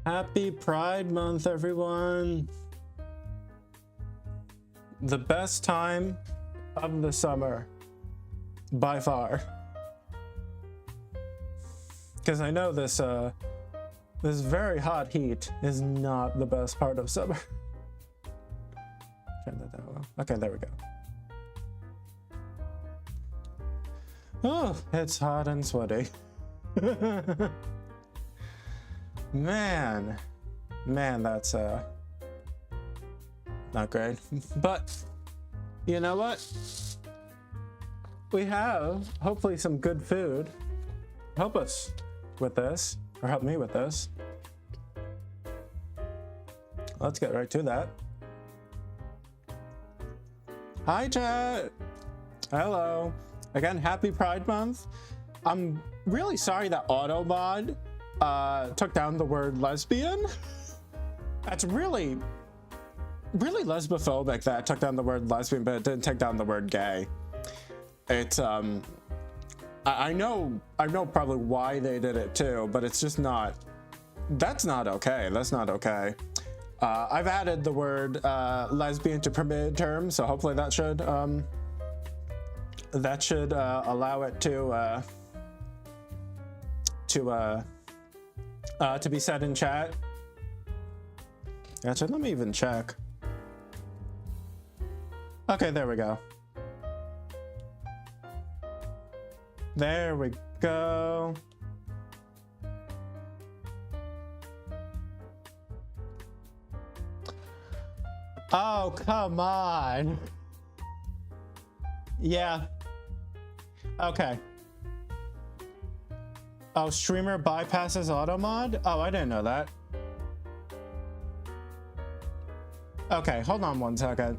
Happy Pride Month, everyone. The best time of the summer, by far. Because I know this very hot heat is not the best part of summer. Turn that down low. Okay, there we go. Oh, it's hot and sweaty. Man, that's not great. But you know what? We have hopefully some good food. Help us with this, or help me with this. Let's get right to that. Hi, chat. Hello. Again, happy Pride Month. I'm really sorry that AutoMod took down the word lesbian. That's really lesbophobic that it took down the word lesbian, but it didn't take down the word gay. It's I know probably why they did it too, but it's just not. That's not okay. That's not okay. I've added the word lesbian to permitted terms, so hopefully that should allow it to be said in chat. Actually, let me even check. Okay, there we go. There we go. Oh, come on. Yeah. Okay. Oh, streamer bypasses AutoMod? Oh, I didn't know that. Okay, hold on one second.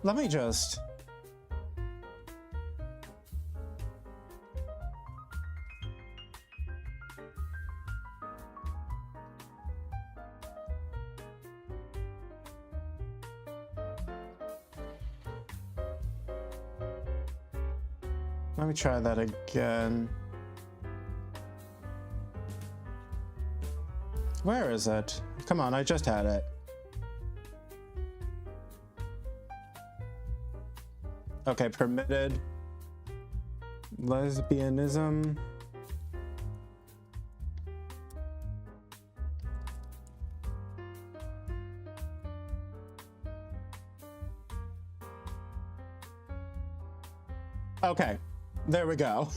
Let me just... Let me try that again. Where is it? Come on, I just had it. Okay, permitted. Lesbianism. Okay. There we go.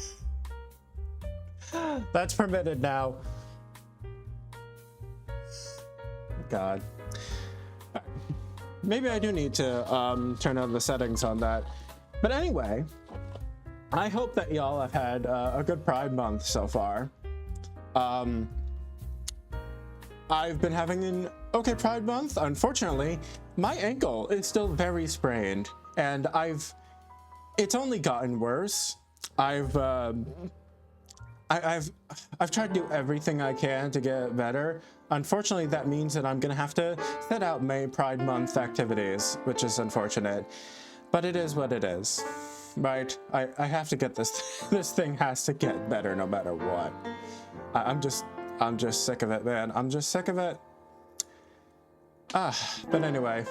That's permitted now. God. Maybe I do need to turn on the settings on that. But anyway, I hope that y'all have had a good Pride Month so far. I've been having an okay Pride Month. Unfortunately, my ankle is still very sprained, and it's only gotten worse. I've tried to do everything I can to get better. Unfortunately, that means that I'm gonna have to set out May Pride Month activities, which is unfortunate, but it is what it is, right? I have to get this. This thing has to get better no matter what. I'm just sick of it, man. I'm just sick of it. But anyway,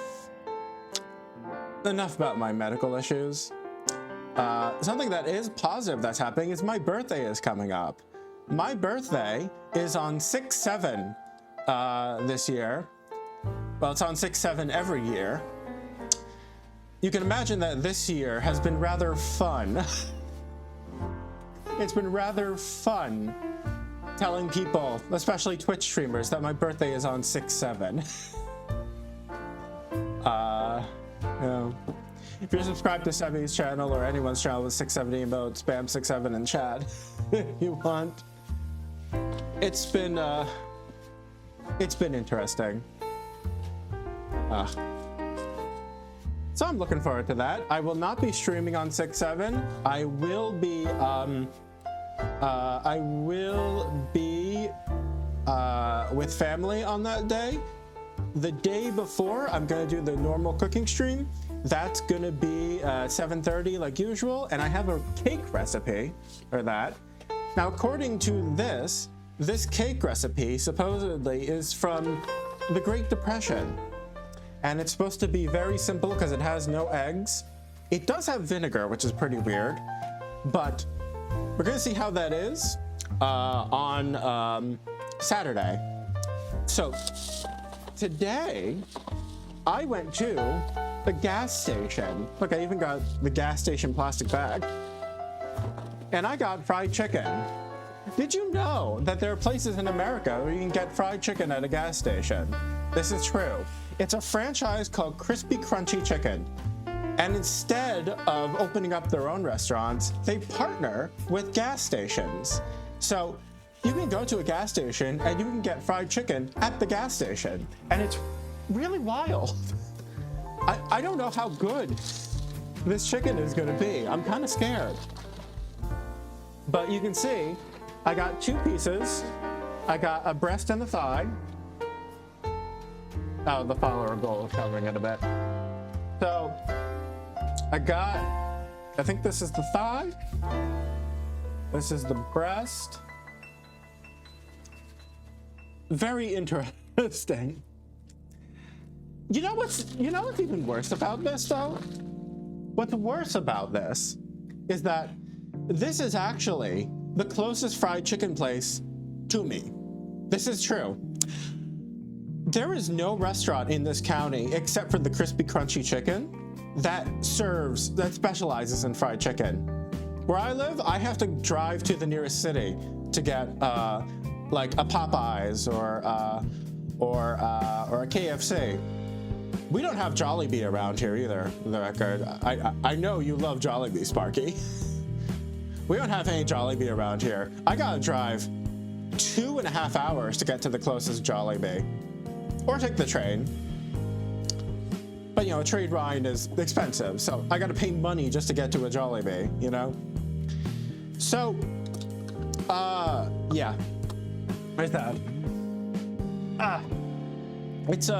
enough about my medical issues. Something that is positive that's happening is my birthday is coming up. My birthday is on 6/7 this year. Well, it's on 6/7 every year. You can imagine that this year has been rather fun. It's been rather fun telling people, especially Twitch streamers, that my birthday is on 6/7. You know. If you're subscribed to Sebi's channel or anyone's channel with 670 emotes, spam 67 in chat if you want. It's been interesting. So I'm looking forward to that. I will not be streaming on 6/7. I will be with family on that day. The day before, I'm gonna do the normal cooking stream. That's gonna be 7:30 like usual, and I have a cake recipe for that. Now, according to this this cake recipe supposedly is from the Great Depression. And it's supposed to be very simple because it has no eggs. It does have vinegar, which is pretty weird. But we're gonna see how that is on Saturday. So today, I went to the gas station. Look, I even got the gas station plastic bag. And I got fried chicken. Did you know that there are places in America where you can get fried chicken at a gas station? This is true. It's a franchise called Crispy Crunchy Chicken. And instead of opening up their own restaurants, they partner with gas stations. So you can go to a gas station and you can get fried chicken at the gas station. And it's really wild. I don't know how good this chicken is gonna be. I'm kind of scared. But you can see, I got 2 pieces. I got a breast and a thigh. Oh, the follower goal is covering it a bit. So, I think this is the thigh. This is the breast. Very interesting. You know what's even worse about this though? What's worse about this is that this is actually the closest fried chicken place to me. This is true. There is no restaurant in this county except for the Crispy Crunchy Chicken that specializes in fried chicken. Where I live, I have to drive to the nearest city to get like a Popeyes or a KFC. We don't have Jollibee around here either, for the record. I know you love Jollibee, Sparky. We don't have any Jollibee around here. I gotta drive 2.5 hours to get to the closest Jollibee. Or take the train. But you know, a train ride is expensive, so I gotta pay money just to get to a Jollibee, you know? So, yeah. Where's that? It's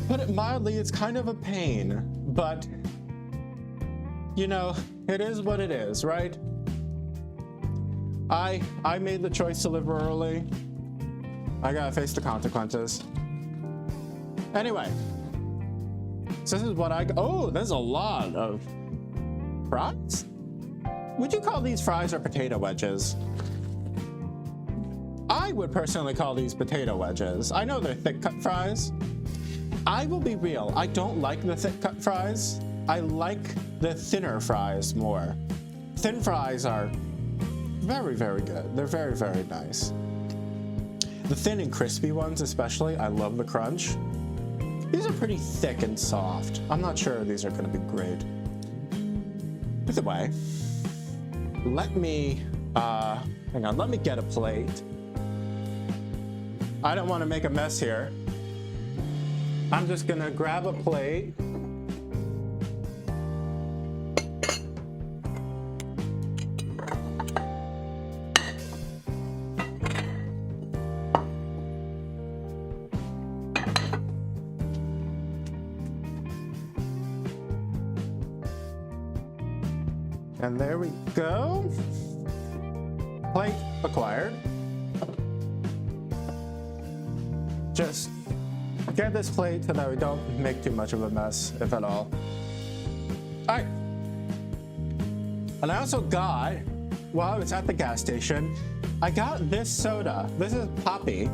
put it mildly, it's kind of a pain, but you know, it is what it is, right? I made the choice to live rurally. I gotta face the consequences. Anyway, so this is what oh, there's a lot of fries? Would you call these fries or potato wedges? I would personally call these potato wedges. I know they're thick cut fries. I will be real, I don't like the thick cut fries. I like the thinner fries more. Thin fries are very, very good. They're very, very nice. The thin and crispy ones especially, I love the crunch. These are pretty thick and soft. I'm not sure these are gonna be great. Either way, let me, hang on, let me get a plate. I don't wanna make a mess here. I'm just gonna grab a plate. And there we go. Plate acquired. Just get this plate so that we don't make too much of a mess, if at all. All right. And I also got, while I was at the gas station, I got this soda. This is Poppy.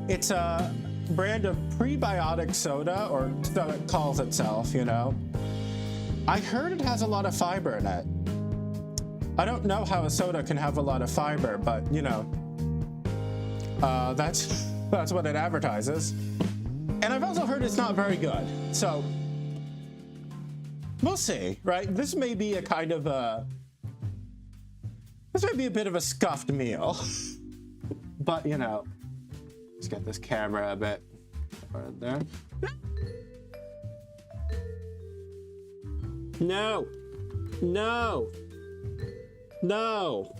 It's a brand of prebiotic soda, or so it calls itself, you know. I heard it has a lot of fiber in it. I don't know how a soda can have a lot of fiber, but you know, that's what it advertises. And I've also heard it's not very good. So we'll see, right? This may be a kind of this might be a bit of a scuffed meal, but you know, let's get this camera a bit right there. No, no. No.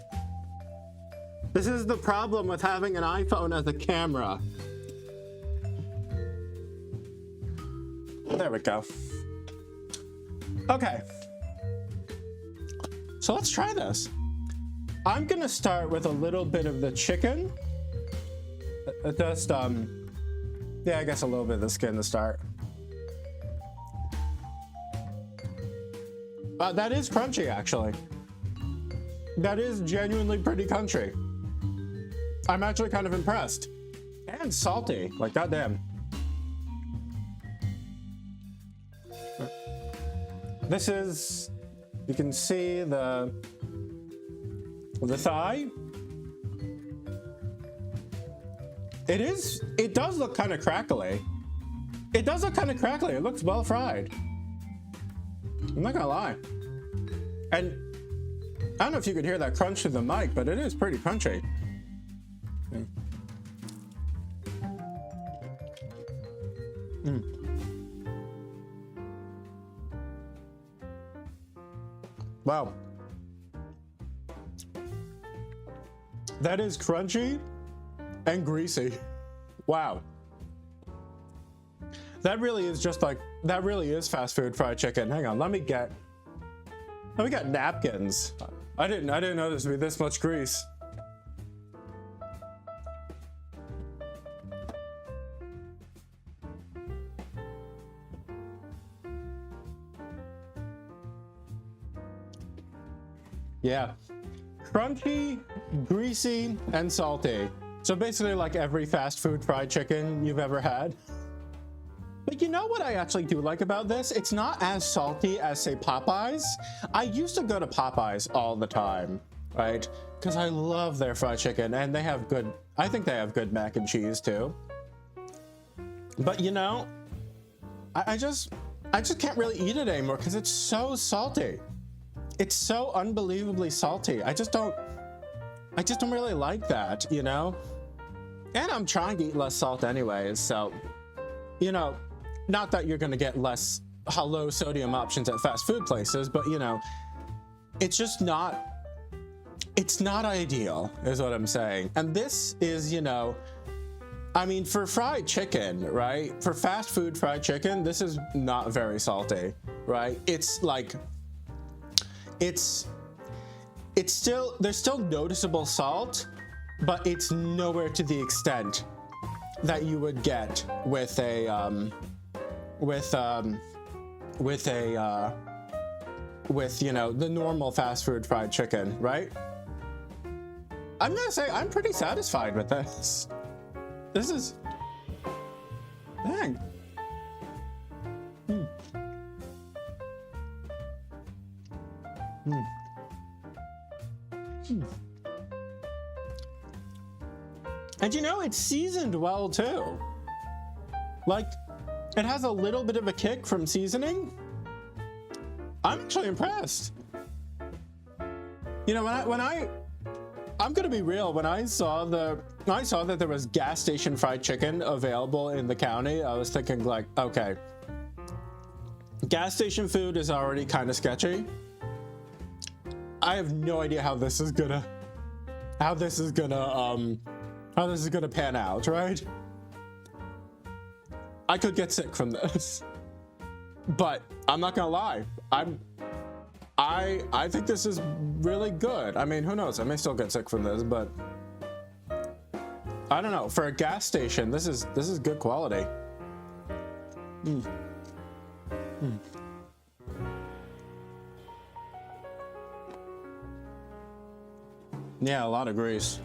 This is the problem with having an iPhone as a camera. There we go. Okay. So let's try this. I'm gonna start with a little bit of the chicken. Just, yeah, I guess a little bit of the skin to start. That is crunchy, actually. That is genuinely pretty crunchy. I'm actually kind of impressed. And salty, like goddamn. This is, you can see the thigh. It does look kind of crackly. It does look kind of crackly. It looks well fried. I'm not gonna lie. And I don't know if you could hear that crunch through the mic, but it is pretty crunchy. Wow. That is crunchy and greasy. Wow. That really is just like, that really is fast food fried chicken. Hang on, let me get napkins. I didn't know this would be this much grease. Yeah, crunchy, greasy, and salty. So basically like every fast food fried chicken you've ever had. But you know what I actually do like about this? It's not as salty as, say, Popeyes. I used to go to Popeyes all the time, right? Because I love their fried chicken, and they have good, I think they have good mac and cheese too. But you know, I just can't really eat it anymore because it's so salty. It's so unbelievably salty. I just don't really like that, you know? And I'm trying to eat less salt anyways, so, you know, not that you're gonna get less low sodium options at fast food places, but you know, it's not ideal, is what I'm saying. And this is, you know, I mean, for fried chicken, right? For fast food fried chicken, this is not very salty, right? It's like, there's still noticeable salt, but it's nowhere to the extent that you would get with you know, the normal fast food fried chicken, right? I'm gonna say I'm pretty satisfied with this. This is, dang. And you know, it's seasoned well too. Like, it has a little bit of a kick from seasoning. I'm actually impressed. You know, I'm gonna be real, when I saw that there was gas station fried chicken available in the county, I was thinking like, okay, gas station food is already kind of sketchy. I have no idea how this is gonna pan out, right? I could get sick from this, but I'm not gonna lie. I think this is really good. I mean, who knows? I may still get sick from this, but I don't know. For a gas station, this is good quality. Yeah, a lot of grease.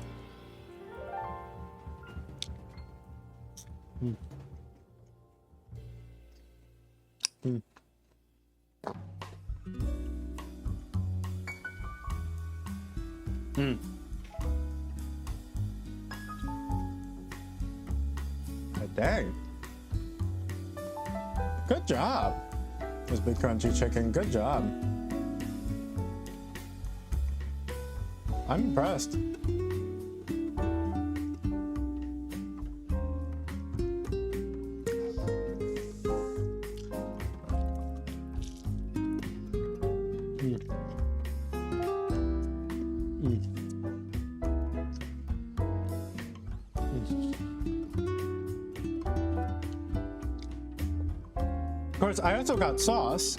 Dang. Good job. This big crunchy chicken. Good job. I'm impressed. Of course, I also got sauce.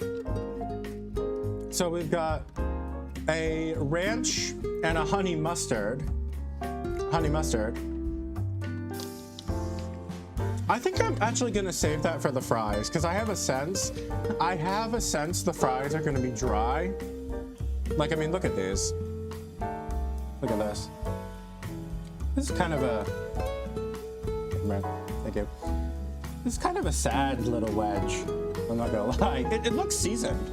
So we've got a ranch and a honey mustard. Honey mustard. I think I'm actually gonna save that for the fries because I have a sense the fries are gonna be dry. Like, I mean, look at these. Look at this. This is kind of a, thank you. This is kind of a sad little wedge. I'm not gonna lie. It looks seasoned.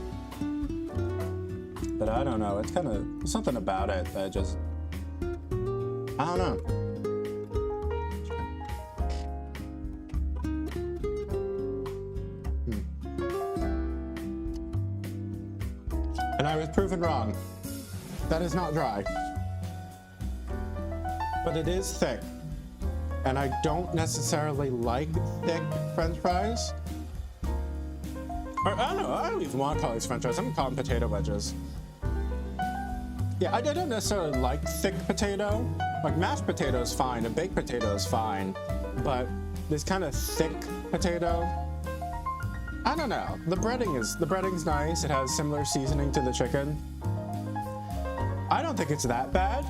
But I don't know, it's kind of, something about it that just, I don't know. And I was proven wrong. That is not dry. But it is thick. And I don't necessarily like thick French fries. Or I don't know, I don't even want to call these French fries. I'm gonna call them potato wedges. Yeah, I don't necessarily like thick potato. Like mashed potato is fine, a baked potato is fine. But this kind of thick potato, I don't know. The breading's nice. It has similar seasoning to the chicken. I don't think it's that bad.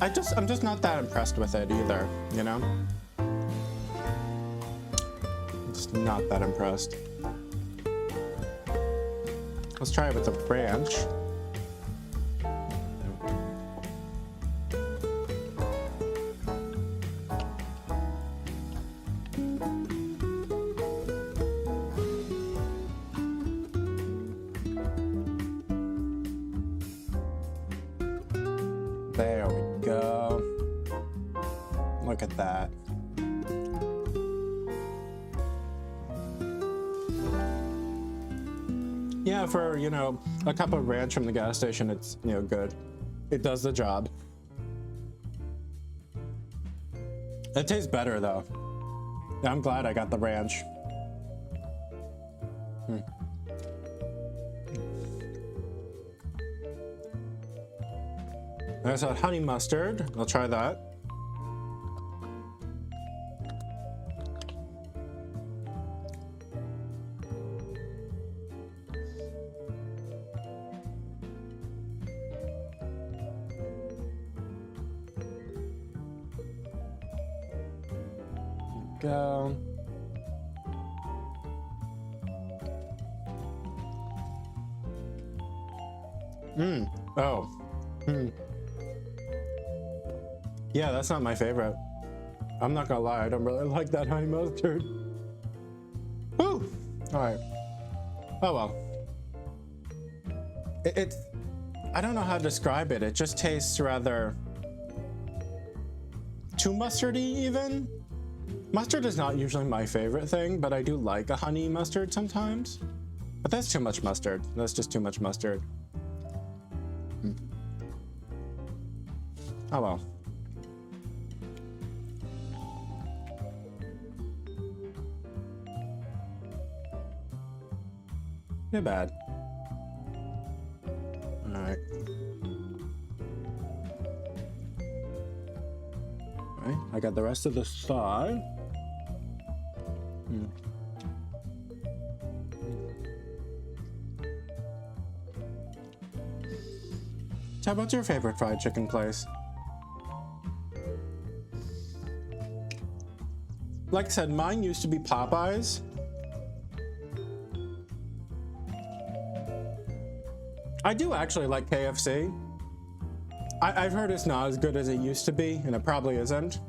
I'm just not that impressed with it either, you know? I'm just not that impressed. Let's try it with the ranch. There we go. Look at that. Yeah, for, you know, a cup of ranch from the gas station, it's, you know, good. It does the job. It tastes better though. Yeah, I'm glad I got the ranch. There's that honey mustard. I'll try that. Go. Oh. Yeah, that's not my favorite. I'm not gonna lie, I don't really like that honey mustard. Woo! Alright. Oh well. It's... I don't know how to describe it. It just tastes rather... too mustardy, even? Mustard is not usually my favorite thing, but I do like a honey mustard sometimes. But that's too much mustard. That's just too much mustard. Oh well. Not bad. Alright. Alright, I got the rest of the thigh. So what's your favorite fried chicken place? Like I said, mine used to be Popeyes. I do actually like KFC. I've heard it's not as good as it used to be, and it probably isn't.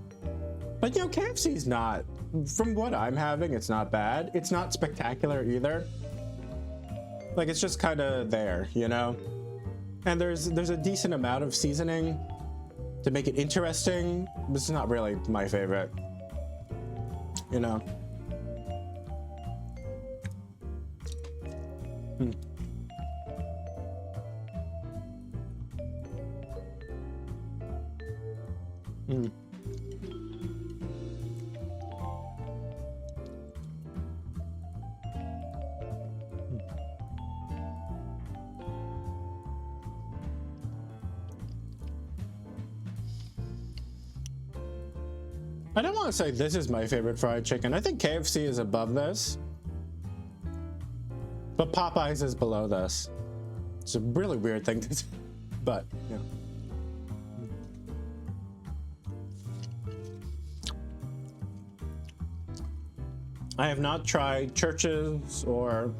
But you know, KFC's not, from what I'm having, it's not bad. It's not spectacular either. Like, it's just kind of there, you know? And there's a decent amount of seasoning to make it interesting. This is not really my favorite, you know? I don't want to say this is my favorite fried chicken. I think KFC is above this, but Popeyes is below this. It's a really weird thing to do, but yeah. I have not tried Church's or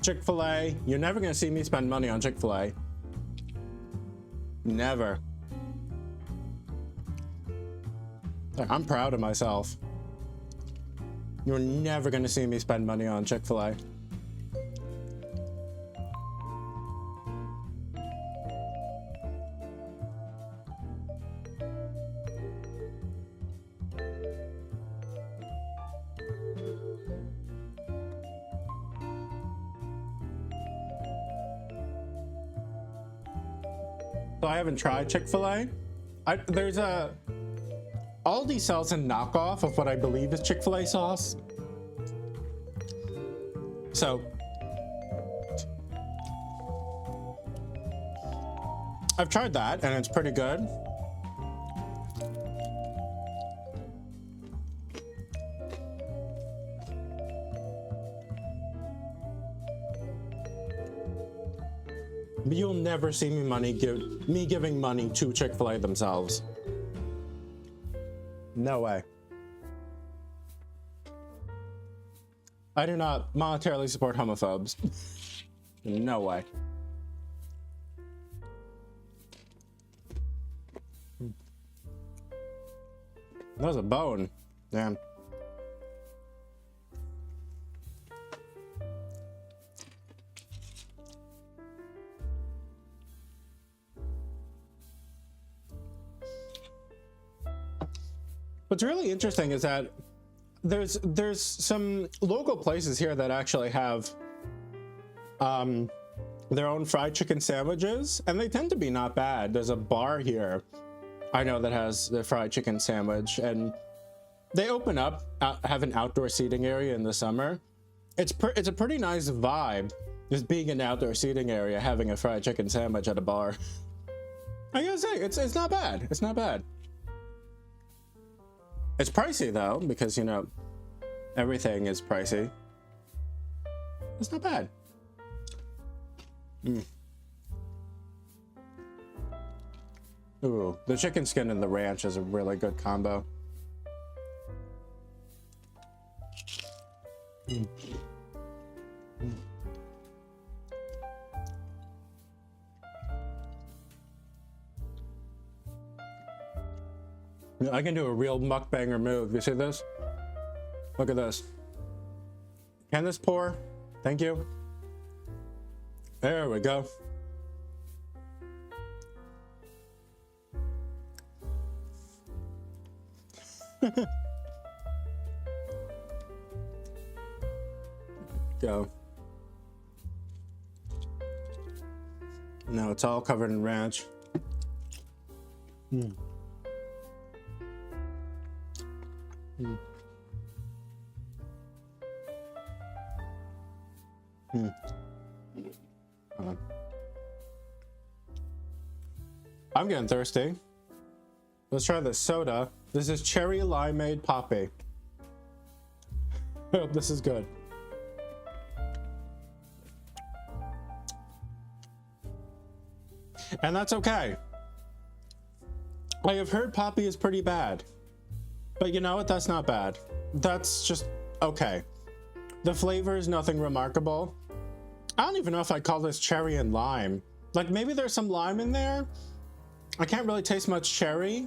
Chick-fil-A. You're never gonna see me spend money on Chick-fil-A. Never. I'm proud of myself. You're never gonna see me spend money on Chick-fil-A. So I haven't tried Chick-fil-A. There's a Aldi sells a knockoff of what I believe is Chick-fil-A sauce. So I've tried that and it's pretty good. But you'll never see me giving money to Chick-fil-A themselves. No way. I do not monetarily support homophobes. No way. That was a bone. Damn. What's really interesting is that there's some local places here that actually have their own fried chicken sandwiches, and they tend to be not bad. There's a bar here I know that has the fried chicken sandwich, and they open up, have an outdoor seating area in the summer. It's a pretty nice vibe, just being in an outdoor seating area, having a fried chicken sandwich at a bar. I gotta say, it's not bad. It's not bad. It's pricey though, because, you know, everything is pricey. It's not bad. Ooh, the chicken skin and the ranch is a really good combo. I can do a real mukbanger move. You see this? Look at this. Can this pour? Thank you. There we go. Go. Now it's all covered in ranch. I'm getting thirsty. Let's try this soda. This is cherry limeade poppy. I hope this is good. And that's okay. I have heard poppy is pretty bad. But you know what? That's not bad. That's just okay. The flavor is nothing remarkable. I don't even know if I call this cherry and lime. Like, maybe there's some lime in there. I can't really taste much cherry.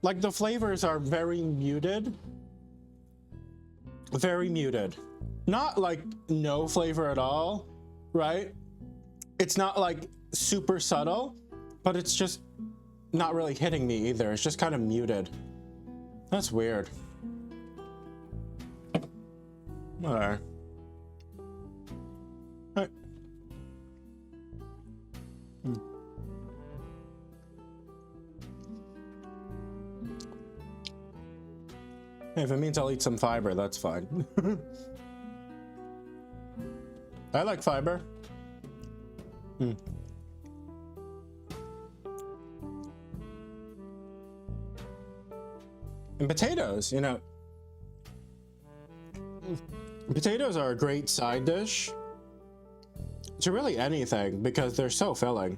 Like, the flavors are very muted. Very muted. Not like no flavor at all, right? It's not like super subtle, but it's just not really hitting me either. It's just kind of muted. That's weird. Alright. Hey, if it means I'll eat some fiber, that's fine. I like fiber. And potatoes, you know. Potatoes are a great side dish to really anything because they're so filling.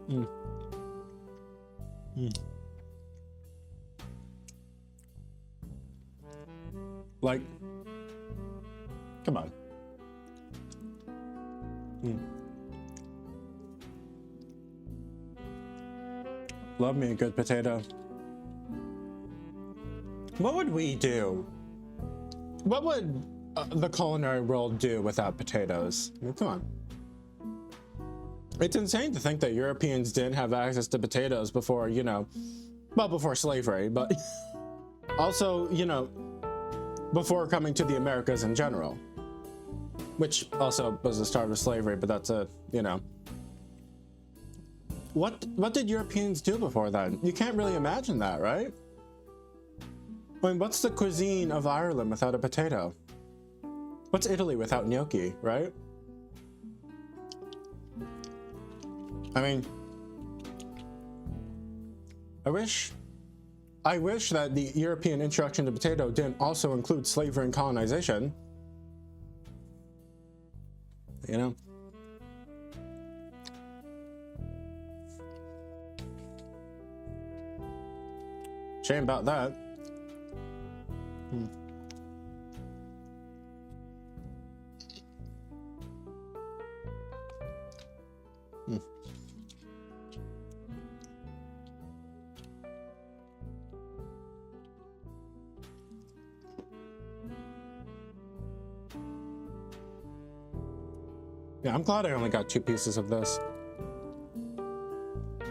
Mm. Mm. Like, come on. Mm. Love me a good potato. What would we do? What would the culinary world do without potatoes? I mean, come on. It's insane to think that Europeans didn't have access to potatoes before, you know, well, before slavery, but also, you know, before coming to the Americas in general, which also was the start of slavery, but that's a, you know. What did Europeans do before then? You can't really imagine that, right? I mean, what's the cuisine of Ireland without a potato? What's Italy without gnocchi, right? I mean, I wish that the European introduction to potato didn't also include slavery and colonization. You know? Shame about that. Hmm. Hmm. Yeah, I'm glad I only got 2 pieces of this.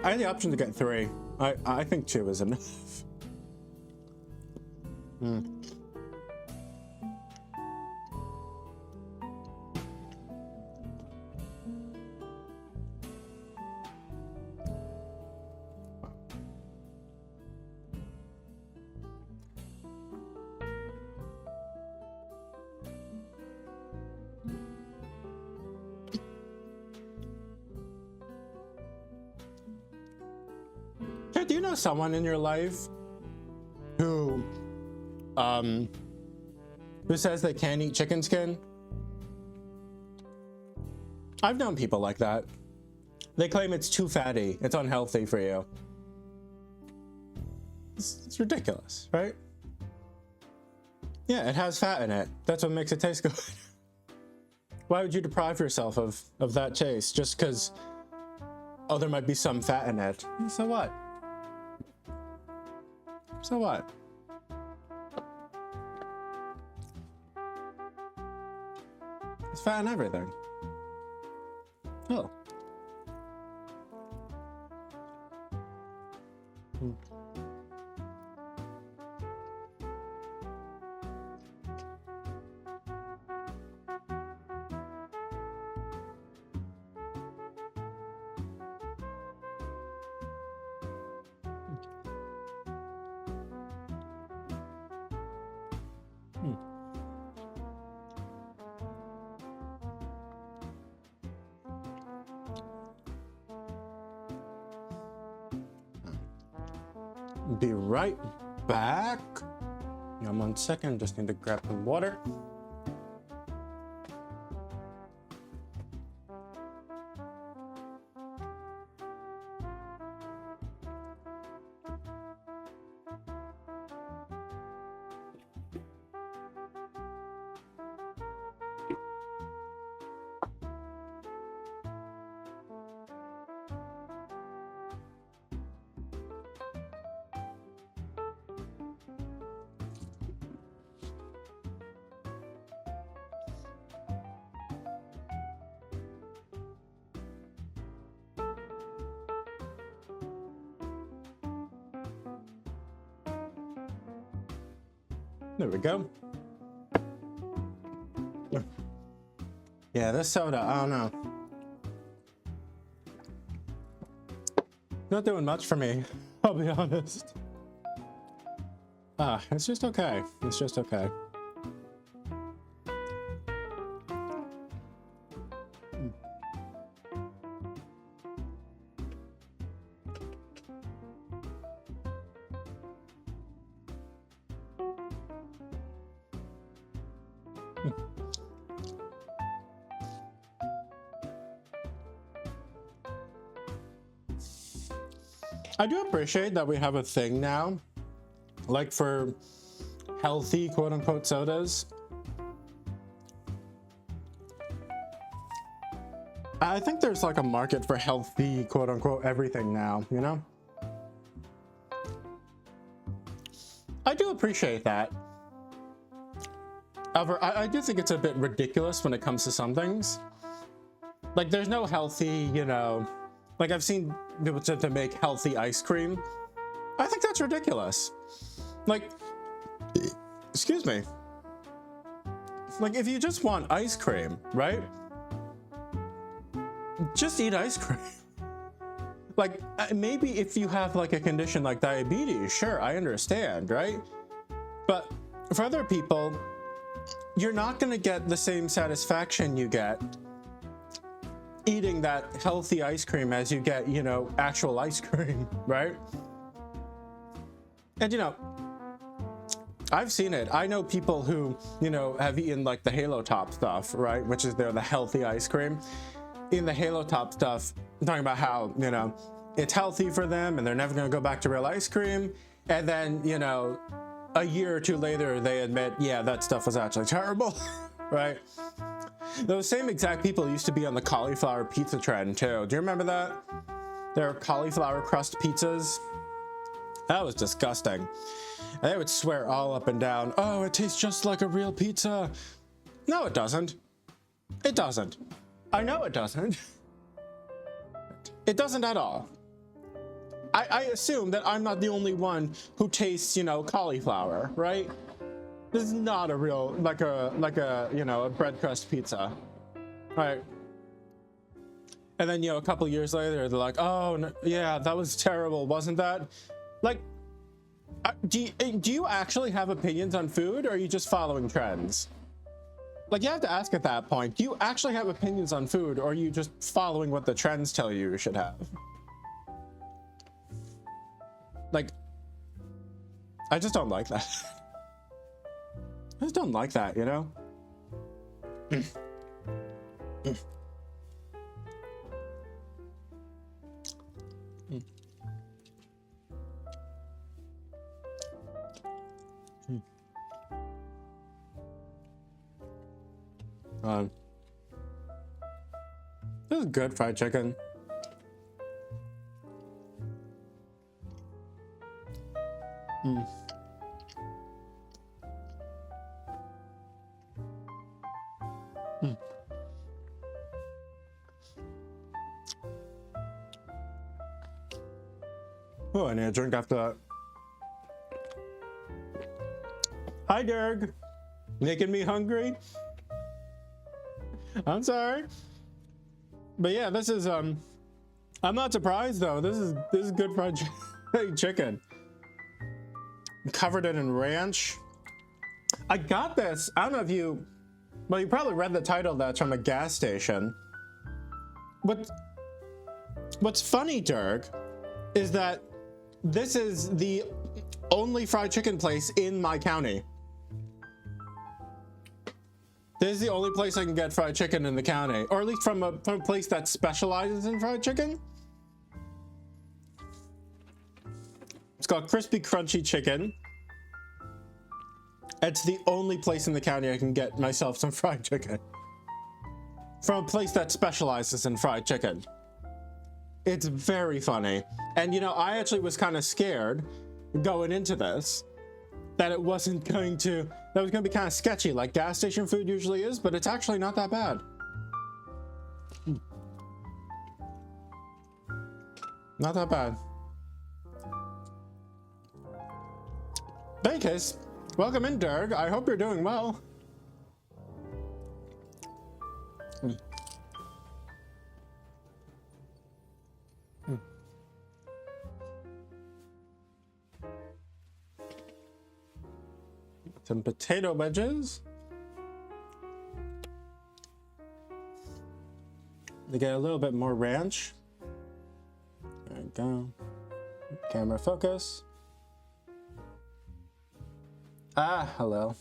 I had the option to get 3. I think 2 is enough. Mm. Hey, do you know someone in your life who says they can't eat chicken skin? I've known people like that. They claim it's too fatty, it's unhealthy for you. It's ridiculous, right? Yeah, it has fat in it. That's what makes it taste good. Why would you deprive yourself of that taste just because, oh, there might be some fat in it? So what? So what? There's fat in everything. Oh. Mm. Mm. Be right back. Yeah, 1 second, just need to grab some water. There we go. Yeah, this soda, I don't know. Not doing much for me, I'll be honest. It's just okay. It's just okay. I do appreciate that we have a thing now, like for healthy quote-unquote sodas. I think there's like a market for healthy quote-unquote everything now, you know? I do appreciate that. However, I do think it's a bit ridiculous when it comes to some things. Like, there's no healthy, you know, like I've seen people to make healthy ice cream. I think that's ridiculous. Like, excuse me. Like, if you just want ice cream, right? Just eat ice cream. Like, maybe if you have like a condition like diabetes, sure, I understand, right? But for other people, you're not gonna get the same satisfaction you get eating that healthy ice cream as you get, you know, actual ice cream, right? And you know, I've seen it. I know people who, you know, have eaten like the Halo Top stuff, right? Which is the healthy ice cream. In the Halo Top stuff, talking about how, you know, it's healthy for them and they're never gonna go back to real ice cream. And then, you know, a year or two later, they admit, yeah, that stuff was actually terrible, right? Those same exact people used to be on the cauliflower pizza trend too. Do you remember that? There were cauliflower crust pizzas. That was disgusting. And they would swear all up and down, oh, it tastes just like a real pizza. No, it doesn't. It doesn't. I know it doesn't. It doesn't at all. I assume that I'm not the only one who tastes, you know, cauliflower, right? This is not a real, like a, you know, a bread crust pizza, right? And then, you know, a couple years later, they're like, oh, no, yeah, that was terrible, wasn't that? Like, do you actually have opinions on food, or are you just following trends? Like, you have to ask at that point, do you actually have opinions on food, or are you just following what the trends tell you should have? Like, I just don't like that. I just don't like that, you know? This is good fried chicken. Oh, I need a drink after that. Hi, Derg. Making me hungry. I'm sorry. But yeah, this is I'm not surprised though. This is good fried chicken. Covered it in ranch. I got this. I don't know if you, well, you probably read the title. That's from a gas station. What's funny, Derg, is that this is the only fried chicken place in my county. This is the only place I can get fried chicken in the county, or at least from a place that specializes in fried chicken. It's called Crispy Crunchy Chicken. It's the only place in the county I can get myself some fried chicken. From a place that specializes in fried chicken. It's very funny. And you know, I actually was kind of scared going into this that it wasn't going to, that was going to be kind of sketchy like gas station food usually is, but it's actually not that bad. Not that bad. In any case, welcome in, Derg. I hope you're doing well. Some potato wedges. They get a little bit more ranch. There we go. Camera focus. Ah, hello.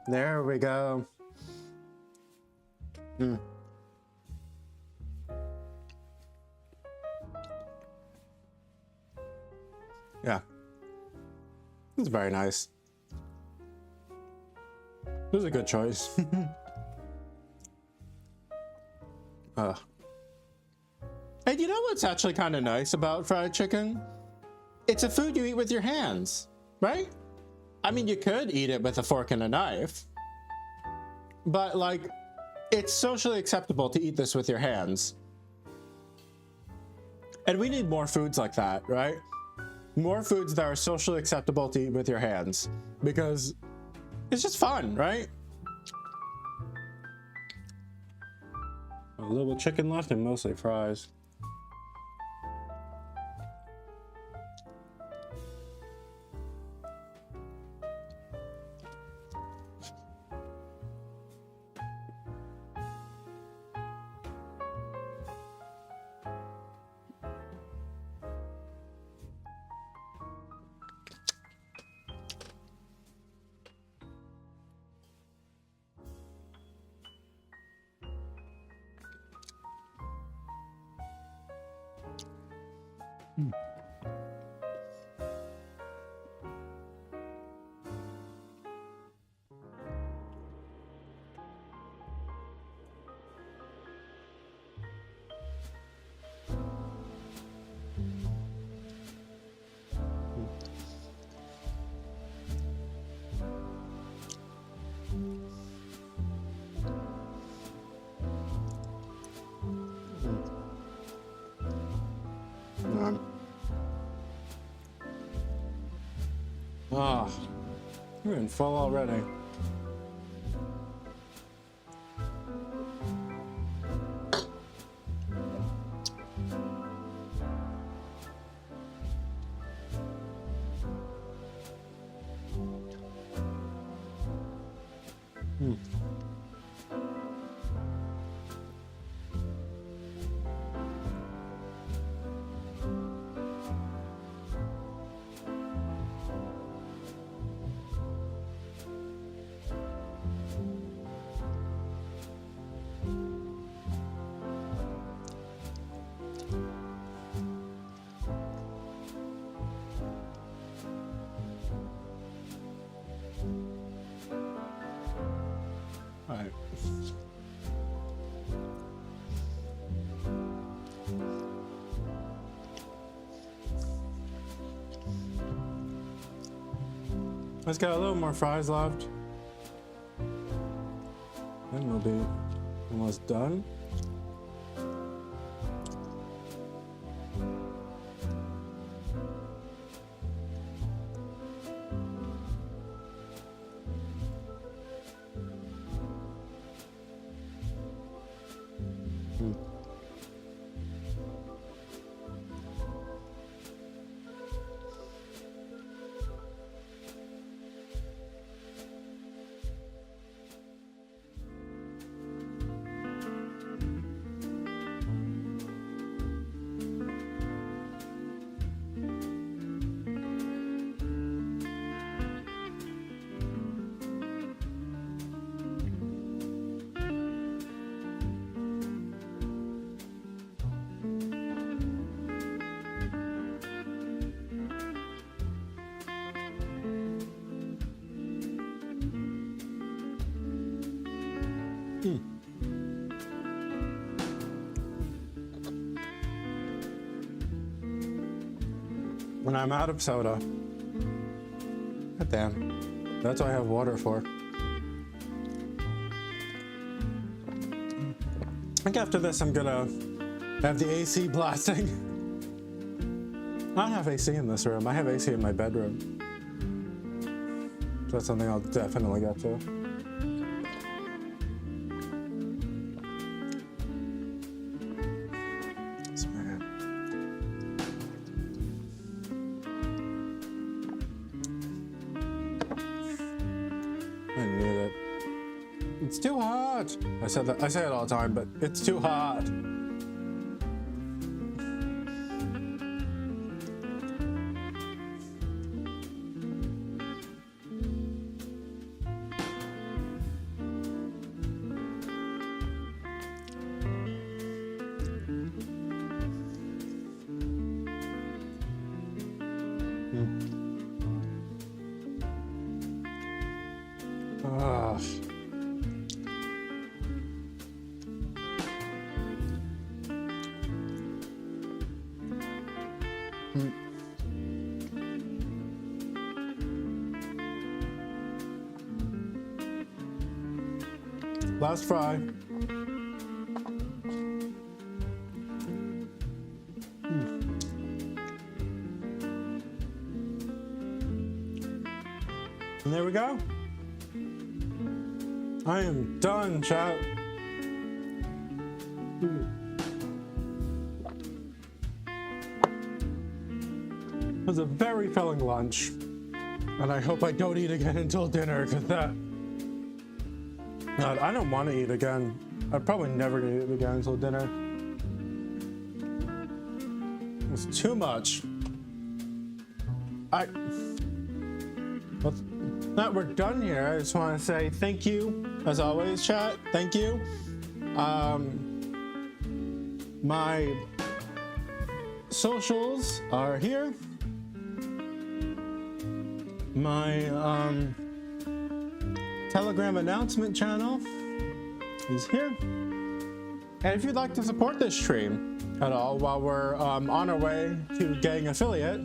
There we go. Yeah. It's very nice. It was a good choice. And you know what's actually kind of nice about fried chicken? It's a food you eat with your hands, right? I mean, you could eat it with a fork and a knife, but like, it's socially acceptable to eat this with your hands. And we need more foods like that, right? More foods that are socially acceptable to eat with your hands, because it's just fun, right? A little chicken left and mostly fries. Ah, you're in full already. Right. Let's get a little more fries left. Then we'll be almost done. When I'm out of soda. God damn. That's what I have water for. I think after this I'm gonna have the AC blasting. I don't have AC in this room. I have AC in my bedroom. So that's something I'll definitely get to. It's too hot. I say it all the time, but it's too hot. Last fry. And there we go. I am done, chat. It was a very filling lunch. And I hope I don't eat again until dinner, because that... God, I don't want to eat again. I'm probably never going to eat again until dinner. It's too much. Well, that we're done here. I just want to say thank you, as always, chat. Thank you. My socials are here. My Telegram announcement channel is here. And if you'd like to support this stream at all while we're on our way to getting affiliate,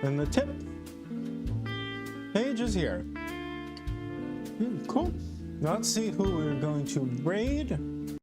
then the tip page is here. Cool. Now let's see who we're going to raid.